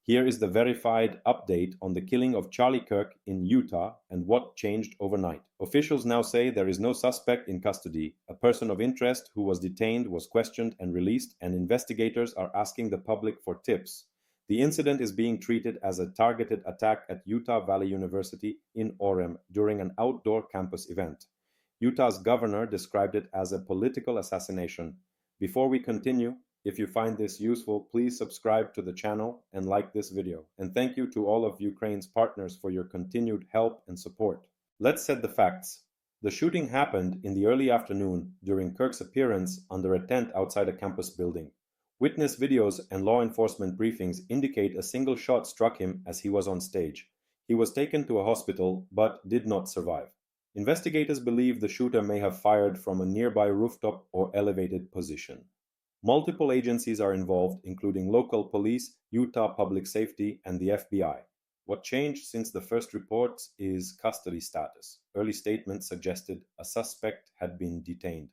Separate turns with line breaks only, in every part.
Here is the verified update on the killing of Charlie Kirk in Utah and what changed overnight. Officials now say there is no suspect in custody. A person of interest who was detained was questioned and released, and investigators are asking the public for tips. The incident is being treated as a targeted attack at Utah Valley University in Orem during an outdoor campus event. Utah's governor described it as a political assassination. Before we continue, if you find this useful, please subscribe to the channel and like this video. And thank you to all of Ukraine's partners for your continued help and support. Let's set the facts. The shooting happened in the early afternoon during Kirk's appearance under a tent outside a campus building. Witness videos and law enforcement briefings indicate a single shot struck him as he was on stage. He was taken to a hospital but did not survive. Investigators believe the shooter may have fired from a nearby rooftop or elevated position. Multiple agencies are involved, including local police, Utah Public Safety, and the FBI. What changed since the first reports is custody status. Early statements suggested a suspect had been detained.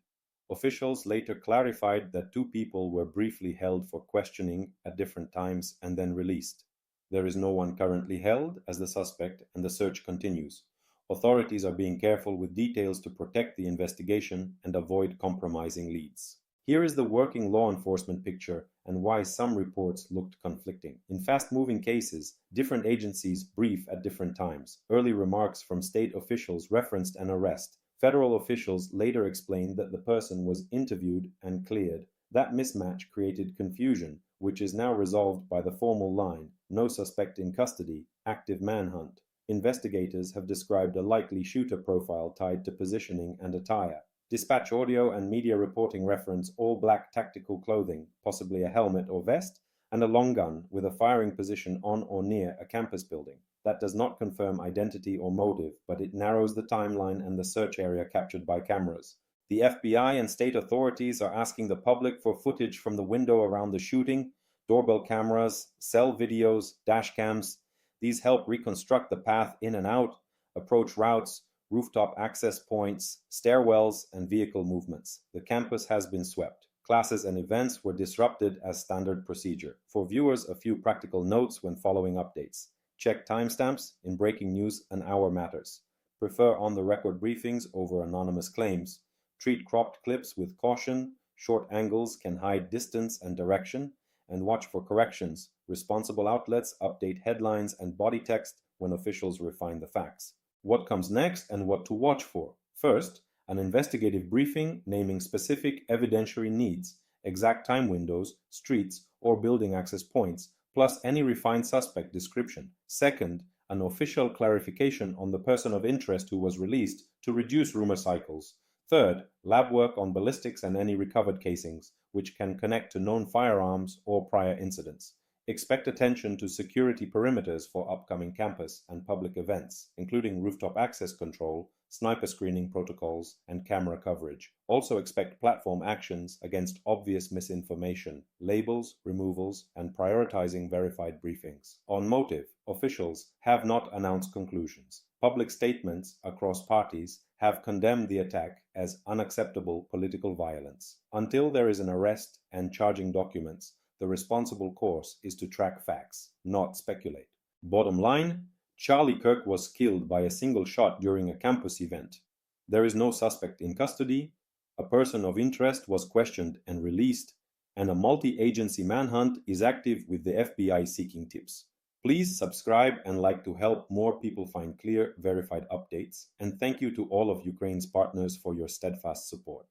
Officials later clarified that two people were briefly held for questioning at different times and then released. There is no one currently held as the suspect, and the search continues. Authorities are being careful with details to protect the investigation and avoid compromising leads. Here is the working law enforcement picture and why some reports looked conflicting. In fast-moving cases, different agencies brief at different times. Early remarks from state officials referenced an arrest. Federal officials later explained that the person was interviewed and cleared. That mismatch created confusion, which is now resolved by the formal line, "No suspect in custody, active manhunt." Investigators have described a likely shooter profile tied to positioning and attire. Dispatch audio and media reporting reference all black tactical clothing, possibly a helmet or vest, and a long gun with a firing position on or near a campus building. That does not confirm identity or motive, but it narrows the timeline and the search area captured by cameras. The FBI and state authorities are asking the public for footage from the window around the shooting, doorbell cameras, cell videos, dash cams. These help reconstruct the path in and out, approach routes, rooftop access points, stairwells, and vehicle movements. The campus has been swept. Classes and events were disrupted as standard procedure. For viewers, a few practical notes when following updates. Check timestamps. In breaking news, an hour matters. Prefer on-the-record briefings over anonymous claims. Treat cropped clips with caution. Short angles can hide distance and direction. And watch for corrections. Responsible outlets update headlines and body text when officials refine the facts. What comes next and what to watch for? First, an investigative briefing naming specific evidentiary needs, exact time windows, streets, or building access points, plus any refined suspect description. Second, an official clarification on the person of interest who was released to reduce rumor cycles. Third, lab work on ballistics and any recovered casings, which can connect to known firearms or prior incidents. Expect attention to security perimeters for upcoming campus and public events, including rooftop access control, sniper screening protocols, and camera coverage. Also expect platform actions against obvious misinformation, labels, removals, and prioritizing verified briefings. On motive, officials have not announced conclusions. Public statements across parties have condemned the attack as unacceptable political violence. Until there is an arrest and charging documents, the responsible course is to track facts, not speculate. Bottom line, Charlie Kirk was killed by a single shot during a campus event. There is no suspect in custody, a person of interest was questioned and released, and a multi-agency manhunt is active with the FBI seeking tips. Please subscribe and like to help more people find clear, verified updates. And thank you to all of Ukraine's partners for your steadfast support.